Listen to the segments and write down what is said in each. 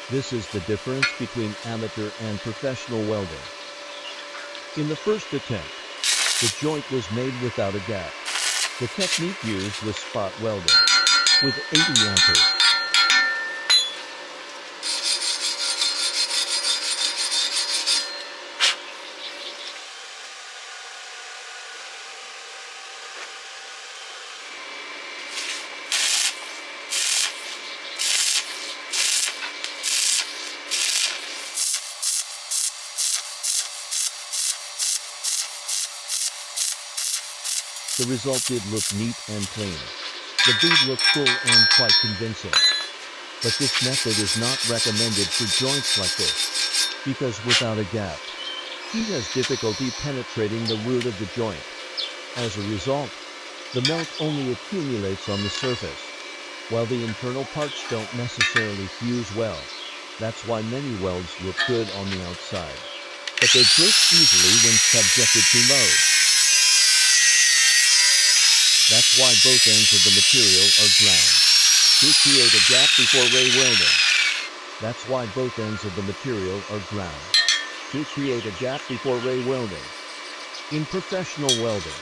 This is the difference between amateur and professional welding. In the first attempt, the joint was made without a gap. The technique used was spot welding with 80 amperes. The result did look neat and clean. The bead looked full and quite convincing. But this method is not recommended for joints like this, because without a gap, heat has difficulty penetrating the root of the joint. As a result, the melt only accumulates on the surface, while the internal parts don't necessarily fuse well. That's why many welds look good on the outside, but they break easily when subjected to load. That's why both ends of the material are ground, to create a gap before ray welding. That's why both ends of the material are ground, to create a gap before ray welding. In professional welding,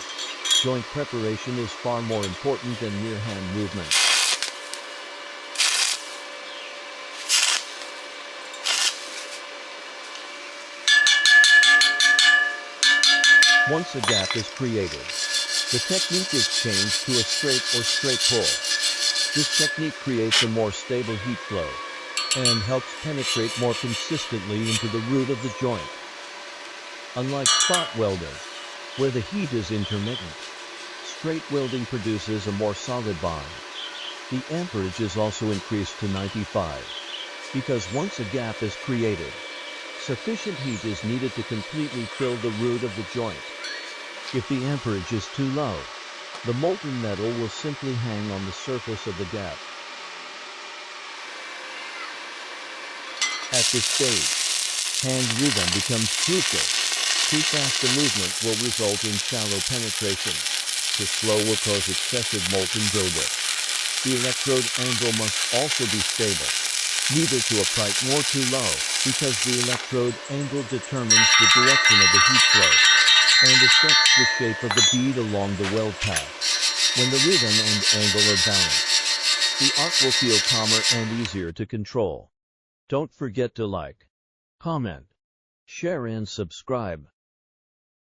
joint preparation is far more important than mere hand movement. Once a gap is created, the technique is changed to a straight or straight pull. This technique creates a more stable heat flow and helps penetrate more consistently into the root of the joint. Unlike spot welding, where the heat is intermittent, straight welding produces a more solid bond. The amperage is also increased to 95, because once a gap is created, sufficient heat is needed to completely fill the root of the joint. If the amperage is too low, the molten metal will simply hang on the surface of the gap. At this stage, hand rhythm becomes crucial. Too fast a movement will result in shallow penetration. Too slow will cause excessive molten buildup. The electrode angle must also be stable, neither too upright nor too low, because the electrode angle determines the direction of the heat flow and affects the shape of the bead along the weld path. When the rhythm and angle are balanced, the arc will feel calmer and easier to control. Don't forget to like, comment, share and subscribe.